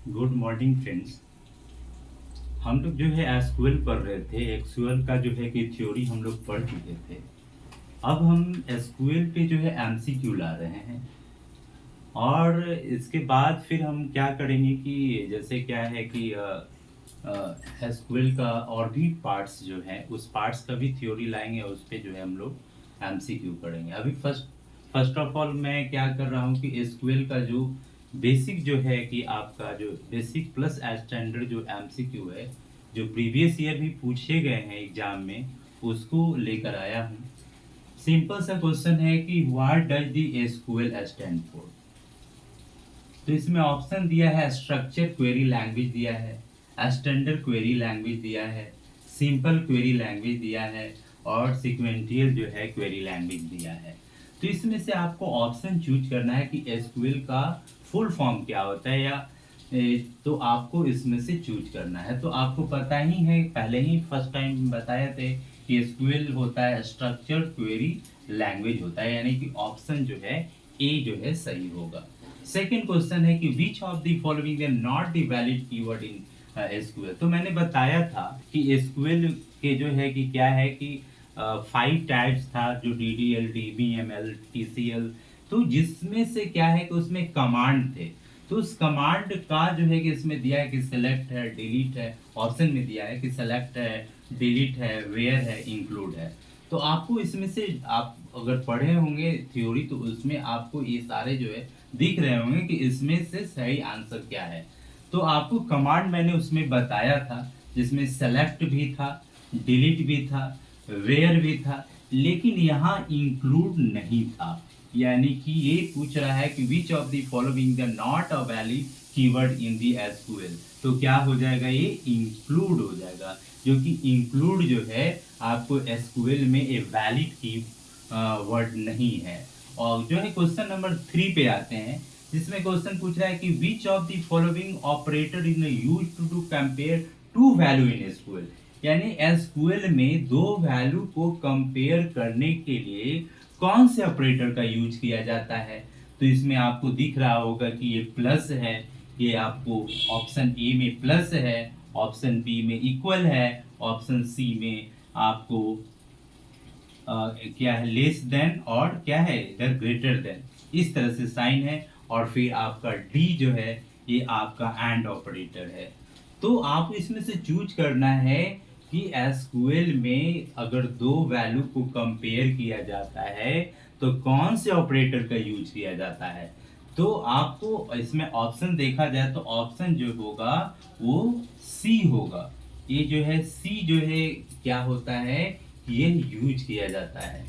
Good morning friends. हम लोग जो है एसक्यूएल पढ़ रहे थे। एसक्यूएल का जो है कि थ्योरी हम लोग पढ़ चुके थे। अब हम एसक्यूएल पे जो है एमसीक्यू ला रहे हैं और इसके बाद फिर हम क्या करेंगे कि जैसे क्या है कि एसक्यूएल का और भी पार्ट्स जो हैं उस पार्ट्स का भी थ्योरी लाएंगे और उस पे जो है हम लोग एमसीक्यू पढ़ेंगे। अभी फर्स्ट ऑफ ऑल मैं क्या कर रहा हूँ कि एसक्यूएल का जो बेसिक जो है कि आपका जो बेसिक प्लस स्टैंडर्ड जो एमसीक्यू है जो प्रीवियस ईयर भी पूछे गए हैं एग्जाम में उसको लेकर आया हूँ। सिंपल सा क्वेश्चन है कि what does the SQL stand for. तो इसमें ऑप्शन दिया है स्ट्रक्चर क्वेरी लैंग्वेज दिया है, स्टैंडर्ड क्वेरी लैंग्वेज दिया है, सिंपल क्वेरी लैंग्वेज दिया है और सीक्वेंशियल जो है क्वेरी लैंग्वेज दिया है। तो इसमें से आपको ऑप्शन चूज करना है कि एसक्यूएल का फुल फॉर्म क्या होता है या तो आपको इसमें से चूज करना है। तो आपको पता ही है, पहले ही फर्स्ट टाइम बताए थे कि एसक्यूएल होता है स्ट्रक्चर्ड क्वेरी लैंग्वेज होता है, यानी कि ऑप्शन जो है ए जो है सही होगा। सेकेंड क्वेश्चन है कि which of the following are not the valid keyword in SQL. तो मैंने बताया था कि एसक्यूएल के जो है कि क्या है कि 5 टाइप्स था, जो डीडीएल, डीबीएमएल, टीसीएल। तो जिसमें से क्या है कि उसमें कमांड थे। तो उस कमांड का जो है कि इसमें दिया है कि सेलेक्ट है, डिलीट है, ऑप्शन में दिया है कि सेलेक्ट है, डिलीट है, वेयर है, इंक्लूड है। तो आपको इसमें से आप अगर पढ़े होंगे थ्योरी तो उसमें आपको ये सारे जो है दिख रहे होंगे कि इसमें से सही आंसर क्या है। तो आपको कमांड मैंने उसमें बताया था जिसमें सेलेक्ट भी था, डिलीट भी था, वेयर भी था, लेकिन यहाँ इंक्लूड नहीं था। यानी कि ये पूछ रहा है कि which of the following the not a valid keyword in the SQL. तो क्या हो जाएगा, ये इंक्लूड हो जाएगा, जो कि इंक्लूड जो है आपको एसक्यूएल में ए वैलिड की वर्ड नहीं है। और जो है क्वेश्चन नंबर 3 पे आते हैं, जिसमें क्वेश्चन पूछ रहा है कि which of the following operator in use to compare two value in SQL. यानी एसक्यूएल में दो वैल्यू को कंपेयर करने के लिए कौन से ऑपरेटर का यूज किया जाता है। तो इसमें आपको दिख रहा होगा कि ये प्लस है, ये आपको ऑप्शन ए में प्लस है, ऑप्शन बी में इक्वल है, ऑप्शन सी में आपको क्या है लेस देन, और क्या है इधर ग्रेटर देन, इस तरह से साइन है। और फिर आपका डी जो है ये आपका एंड ऑपरेटर है। तो आपको इसमें से चूज करना है कि एसक्यूएल में अगर दो वैल्यू को कंपेयर किया जाता है तो कौन से ऑपरेटर का यूज किया जाता है। तो आपको इसमें ऑप्शन देखा जाए तो ऑप्शन जो होगा वो सी होगा। ये जो है सी जो है क्या होता है, ये यूज किया जाता है।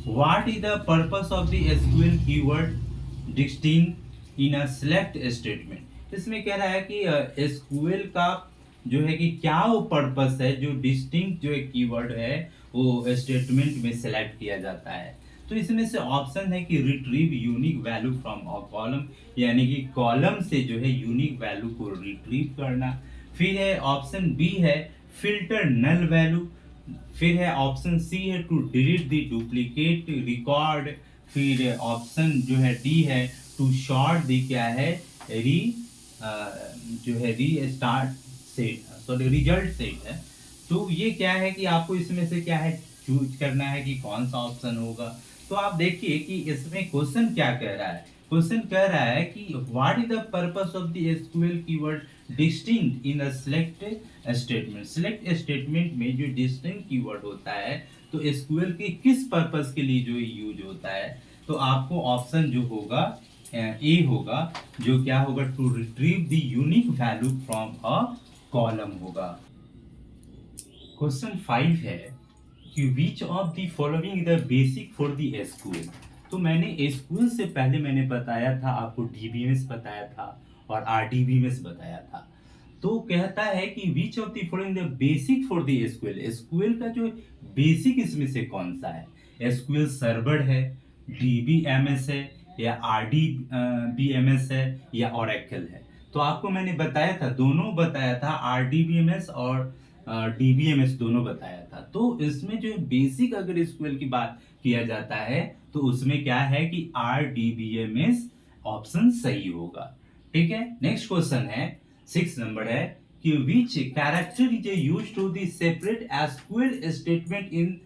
What is the purpose of the SQL keyword distinct in a select statement. इसमें कह रहा है कि एसक्यूएल का जो है कि क्या वो पर्पस है जो डिस्टिंक्ट जो एक कीवर्ड है वो स्टेटमेंट में सेलेक्ट किया जाता है। तो इसमें से ऑप्शन है कि retrieve unique value from a column, यानी कि कॉलम से जो है यूनिक वैल्यू को रिट्रीव करना। फिर है ऑप्शन बी है फिल्टर नल वैल्यू। फिर है ऑप्शन सी है to delete the duplicate record. फिर ऑप्शन जो है डी है टू शॉर्ट दी क्या है री जो है री start set, sorry result set है। तो ये क्या है कि आपको इसमें से क्या है चूज करना है कि कौन सा ऑप्शन होगा। तो आप देखिए कि इसमें क्वेश्चन क्या कह रहा है। क्वेश्चन कह रहा है कि what is the purpose of the SQL keyword distinct in a select statement. Select statement में जो डिस्टिंक्ट कीवर्ड होता है तो एसक्यूएल के किस पर्पस के लिए जो यूज होता है। तो आपको ऑप्शन जो होगा ए होगा, जो क्या होगा to retrieve the unique value from a column होगा। क्वेश्चन 5 है कि which of the following the basic for the SQL. तो मैंने एसक्यूएल से पहले मैंने बताया था आपको, डीबीएमएस बताया था और आरडीबीएमएस बताया था। तो कहता है कि which of the following the basic for the SQL. SQL का जो बेसिक इसमें से कौन सा है। एसक्यूएल सर्वर है, डीबीएमएस है, या आरडीबीएमएस है, या ओरेकल है। तो आपको मैंने बताया था, दोनों बताया था, आरडीबीएमएस और डीबीएमएस दोनों बताया था। तो इसमें जो बेसिक अगर एसक्यूएल की बात किया जाता है तो उसमें क्या है कि आरडीबीएमएस ऑप्शन सही होगा। ठीक है, नेक्स्ट क्वेश्चन है 6 नंबर है कि which character is use to the separate SQL statement in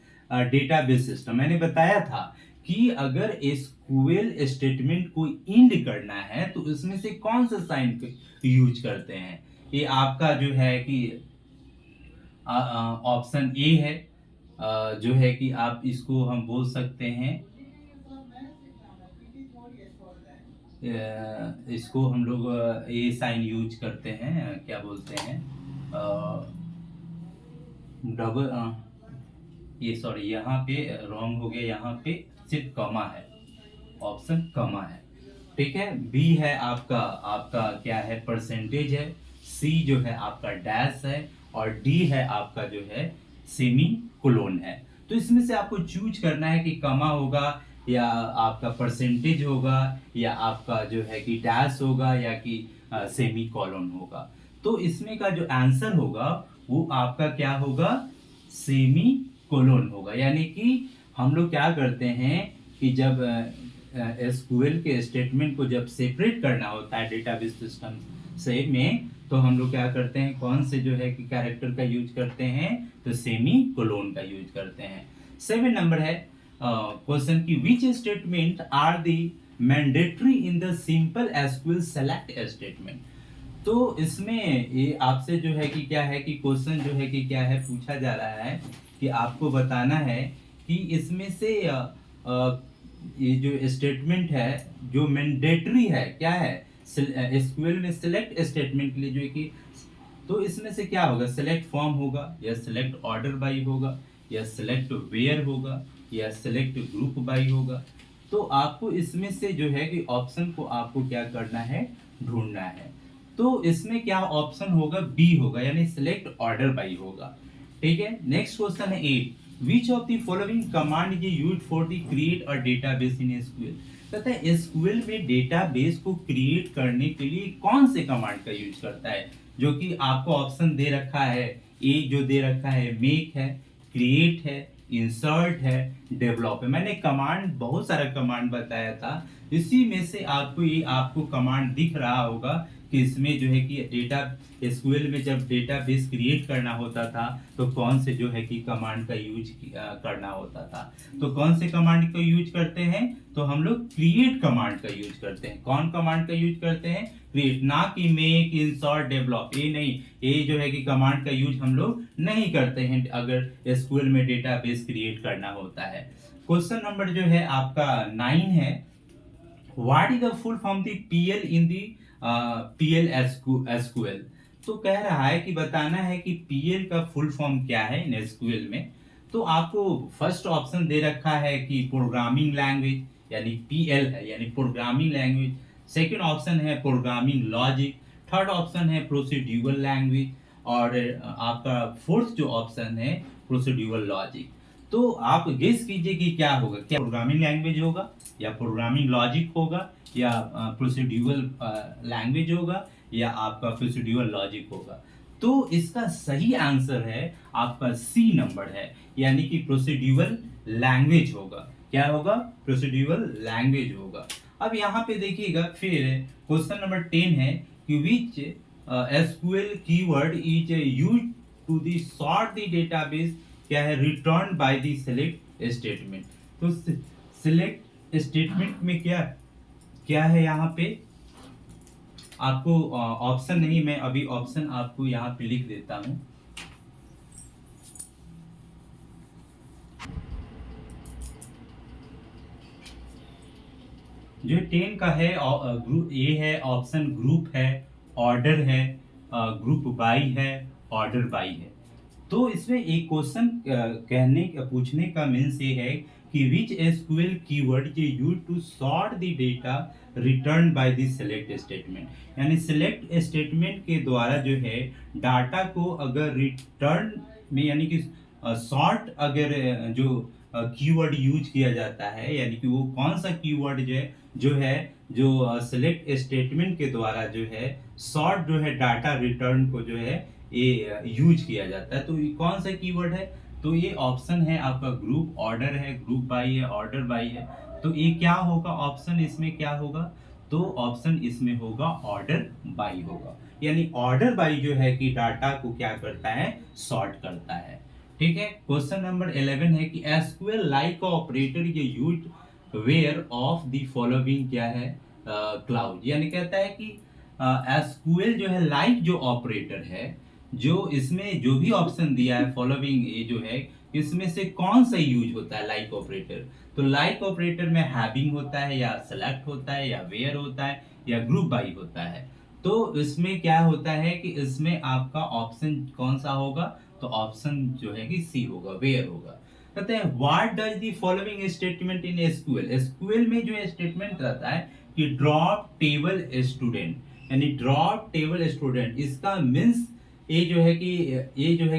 database system. मैंने बताया था कि अगर एसक्यूएल स्टेटमेंट को इंड करना है तो इसमें से कौन सा साइन यूज करते हैं। ये आपका जो है कि ऑप्शन ए है, जो है कि आप इसको हम बोल सकते हैं, इसको हम लोग ए साइन यूज करते हैं, क्या बोलते हैं, डबल, ये सॉरी यहाँ पे रॉन्ग हो गया, यहाँ पे सिर्फ कमा है, ऑप्शन कमा है। ठीक है, बी है आपका आपका क्या है, परसेंटेज है, सी जो है आपका डैश है, और डी है आपका जो है सेमी कोलोन है। तो इसमें से आपको चूज करना है कि कमा होगा या आपका परसेंटेज होगा या आपका जो है कि डैश होगा या कि सेमी कॉलन होगा। तो इसमें का जो आंसर होगा वो आपका क्या होगा, सेमी कोलोन होगा। यानी कि हम लोग क्या करते हैं कि जब एसक्यूएल के स्टेटमेंट को जब सेपरेट करना होता है डेटाबेस सिस्टम से में, तो हम लोग क्या करते हैं, कौन से जो है कि कैरेक्टर का यूज करते हैं, तो सेमी कोलोन का यूज करते हैं। 7 नंबर है क्वेश्चन की which statement are the mandatory in the simple SQL select statement. तो इसमें ये आपसे जो है कि क्या है कि क्वेश्चन जो है कि क्या है पूछा जा रहा है कि आपको बताना है कि इसमें से ये जो स्टेटमेंट है जो मैंडेटरी है क्या है एसक्यूएल में सिलेक्ट स्टेटमेंट के लिए जो है कि, तो इसमें से क्या होगा, सिलेक्ट फॉर्म होगा या सिलेक्ट ऑर्डर बाई होगा या सिलेक्ट वेयर होगा या सिलेक्ट ग्रुप बाई होगा। तो आपको इसमें से जो है कि ऑप्शन को आपको क्या करना है, ढूंढना है। तो इसमें क्या ऑप्शन होगा, बी होगा, यानी सिलेक्ट ऑर्डर बाई होगा। ठीक है, नेक्स्ट क्वेश्चन है 8 विच of the following command is used for the create a database in SQL. कहता है एसक्यूएल में डेटाबेस को क्रिएट करने के लिए कौन से कमांड का यूज करता है, जो कि आपको ऑप्शन दे रखा है, ए जो दे रखा है मेक है, क्रिएट है, इंसर्ट है, डेवलप है। मैंने कमांड बहुत सारा कमांड बताया था, इसी में से आपको ये आपको कमांड दिख रहा होगा कि इसमें जो है कि डेटा एसक्यूएल में जब डेटाबेस क्रिएट करना होता था तो कौन से जो है कि कमांड का यूज करना होता था। तो कौन से कमांड का यूज करते हैं, तो हम लोग क्रिएट कमांड का यूज करते हैं। कौन कमांड का यूज करते हैं, क्रिएट, ना कि मेक, इंसर्ट, डेवलप, ये नहीं, ये जो है कि कमांड का यूज हम लोग नहीं करते हैं अगर एसक्यूएल में डेटाबेस क्रिएट करना होता है। क्वेश्चन नंबर जो है आपका 9 है what is the full form the PL in the PL SQL. तो कह रहा है कि बताना है कि पीएल का फुल फॉर्म क्या है इन एसक्यूएल में। तो आपको फर्स्ट ऑप्शन दे रखा है कि प्रोग्रामिंग लैंग्वेज, यानी पीएल है, यानी प्रोग्रामिंग लैंग्वेज। सेकंड ऑप्शन है प्रोग्रामिंग लॉजिक, थर्ड ऑप्शन है प्रोसीड्यूरल लैंग्वेज, और आपका फोर्थ जो ऑप्शन है प्रोसीड्यूरल लॉजिक। तो आप गेस कीजिए कि क्या होगा, क्या प्रोग्रामिंग लैंग्वेज होगा या प्रोग्रामिंग लॉजिक होगा या प्रोसीड्यूरल लैंग्वेज होगा या आपका प्रोसीड्यूरल लॉजिक होगा। तो इसका सही आंसर है आपका सी नंबर है, यानी कि प्रोसीड्यूरल लैंग्वेज होगा। क्या होगा, प्रोसीड्यूरल लैंग्वेज होगा। अब यहाँ पे देखिएगा फिर क्वेश्चन नंबर 10 है कि which SQL keyword is used to the sort the database, क्या है, return by the select statement. तो सिलेक्ट स्टेटमेंट में क्या क्या है, यहाँ पे आपको ऑप्शन नहीं, मैं अभी ऑप्शन आपको यहाँ पे लिख देता हूं। जो 10 का है ग्रुप ए है, ऑप्शन ग्रुप है, ऑर्डर है, ग्रुप बाई है, ऑर्डर बाई है। तो इसमें एक क्वेश्चन कहने पूछने का मीन्स ये है कि which SQL keyword is used to sort the data return by the select statement. यानी सिलेक्ट स्टेटमेंट के द्वारा जो है डाटा को अगर रिटर्न में, यानी कि सॉर्ट अगर जो कीवर्ड यूज किया जाता है, यानी कि वो कौन सा कीवर्ड जो है जो सिलेक्ट स्टेटमेंट के द्वारा जो है सॉर्ट जो है डाटा रिटर्न को जो है ये यूज किया जाता है। तो ये कौन सा कीवर्ड है, तो ये ऑप्शन है आपका ग्रुप, ऑर्डर है, ग्रुप बाई है, ऑर्डर बाई है। तो ये क्या होगा ऑप्शन, इसमें क्या होगा, तो ऑप्शन इसमें होगा ऑर्डर बाई होगा। यानी ऑर्डर बाई जो है कि डाटा को क्या करता है, सॉर्ट करता है। ठीक है। क्वेश्चन नंबर 11 है कि एसक्यूएल लाइक ऑपरेटर ये use where of the following क्या है, क्लाउड। यानी कहता है कि एसक्यूएल जो है लाइक जो ऑपरेटर है, जो इसमें जो भी ऑप्शन दिया है फॉलोइंग ये जो है, इसमें से कौन सा यूज होता है लाइक ऑपरेटर। तो लाइक ऑपरेटर में हैविंग होता है, या सेलेक्ट होता है, या वेयर होता है, या ग्रुप बाई होता है। तो इसमें क्या होता है कि इसमें आपका ऑप्शन कौन सा होगा, तो ऑप्शन जो है कि सी होगा, वेयर होगा। कहते हैं what does the following statement in SQL. SQL में जो स्टेटमेंट रहता है कि ड्रॉप टेबल स्टूडेंट, यानी ड्रॉप टेबल स्टूडेंट, इसका मीन्स ये जो है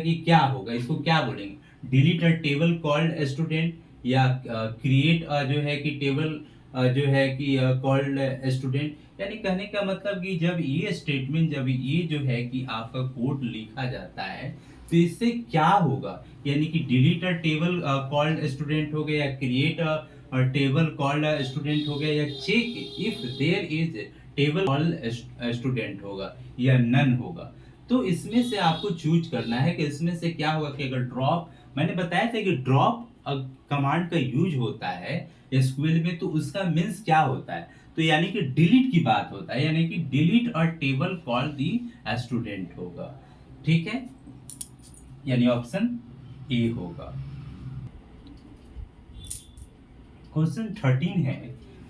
कि क्या होगा, इसको क्या बोलेंगे, delete a table called student, या क्रिएट जो है कि टेबल जो है कि कॉल्ड स्टूडेंट। यानी कहने का मतलब कि जब ये स्टेटमेंट, जब ये जो है कि आपका कोड लिखा जाता है, तो इससे क्या होगा, यानी कि delete a table called student हो गया, या create a table called student हो गया, या check if there is table called student होगा, या नन होगा। तो इसमें से आपको चूज करना है कि इसमें से क्या होगा। कि अगर ड्रॉप, मैंने बताया था कि ड्रॉप कमांड का यूज होता है एसक्यूएल में, तो उसका मीन्स क्या होता है, तो यानी कि डिलीट की बात होता है, यानी कि डिलीट और टेबल कॉल दी स्टूडेंट होगा। ठीक है, यानी ऑप्शन ए होगा। क्वेश्चन 13 है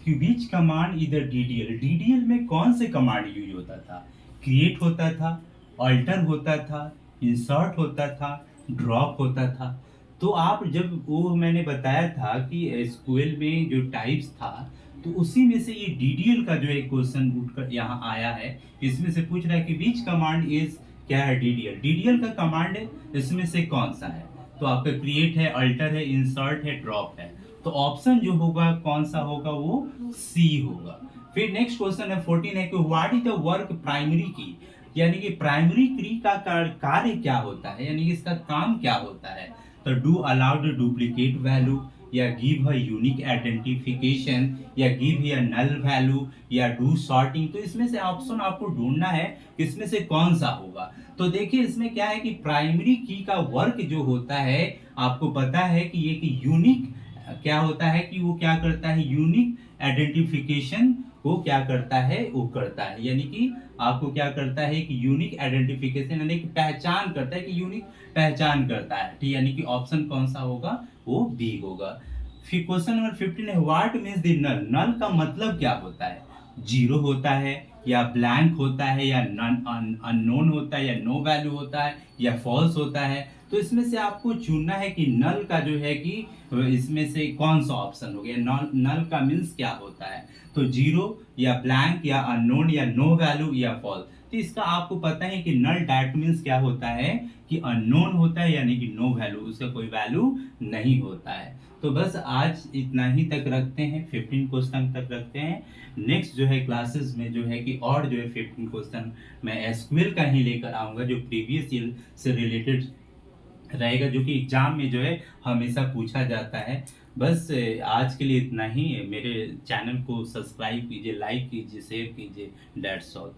कि विच कमांड इधर डीडीएल, डीडीएल में कौन से कमांड यूज होता था, क्रिएट होता था, अल्टर होता था, इंसर्ट होता था, ड्रॉप होता था। तो आप जब वो मैंने बताया था कि एसक्यूएल में जो टाइप्स था, तो उसी में से ये डीडीएल का जो एक क्वेश्चन उठकर यहाँ आया है। इसमें से पूछ रहा है कि विच कमांड इज क्या है, डीडीएल, डीडीएल का कमांड है, इसमें से कौन सा है। तो आपका क्रिएट है, अल्टर है, इंसर्ट है, ड्रॉप है। तो ऑप्शन जो होगा कौन सा होगा, वो सी होगा। फिर नेक्स्ट क्वेश्चन है 14 है कि what is the work primary की, यानी कि प्राइमरी की का कार्य क्या होता है, यानी कि इसका काम क्या होता है। तो डू अलाउड डुप्लीकेट वैल्यू, या गिव अ यूनिक आइडेंटिफिकेशन, या गिव अ नल वैल्यू, या डू सॉर्टिंग। तो इसमें से ऑप्शन आपको ढूंढना है कि इसमें से कौन सा होगा। तो देखिए इसमें क्या है कि प्राइमरी की का वर्क जो होता है, आपको पता है कि ये कि यूनिक क्या होता है, कि वो क्या करता है, यूनिक आइडेंटिफिकेशन को क्या करता है, वो करता है। यानी कि आपको क्या करता है कि यूनिक आइडेंटिफिकेशन, यानी कि पहचान करता है, कि यूनिक पहचान करता है। ठीक, यानी कि ऑप्शन कौन सा होगा, वो बी होगा। फिर क्वेश्चन नंबर 15 है व्हाट मीन्स द नल, नल का मतलब क्या होता है, जीरो होता है, या ब्लैंक होता है, या नन अननोन होता है, या नो वैल्यू होता है, या फॉल्स होता है। तो इसमें से आपको चुनना है कि नल का जो है कि इसमें से कौन सा ऑप्शन हो गया। नल नल का मीन्स क्या होता है, तो जीरो, या ब्लैंक, या अननोन, या नो वैल्यू, या फॉल्स। तो इसका आपको पता है कि नल डैट मीन्स क्या होता है, कि अननोन होता है, यानी कि नो वैल्यू, उसका कोई वैल्यू नहीं होता है। तो बस आज इतना ही तक रखते हैं, 15 क्वेश्चन तक रखते हैं। नेक्स्ट जो है क्लासेस में जो है कि और जो है 15 क्वेश्चन मैं एसक्यूएल का ही लेकर आऊंगा, जो प्रीवियस ईयर से रिलेटेड रहेगा, जो कि एग्जाम में जो है हमेशा पूछा जाता है। बस आज के लिए इतना ही। मेरे चैनल को सब्सक्राइब कीजिए, लाइक कीजिए, शेयर कीजिए। That's all.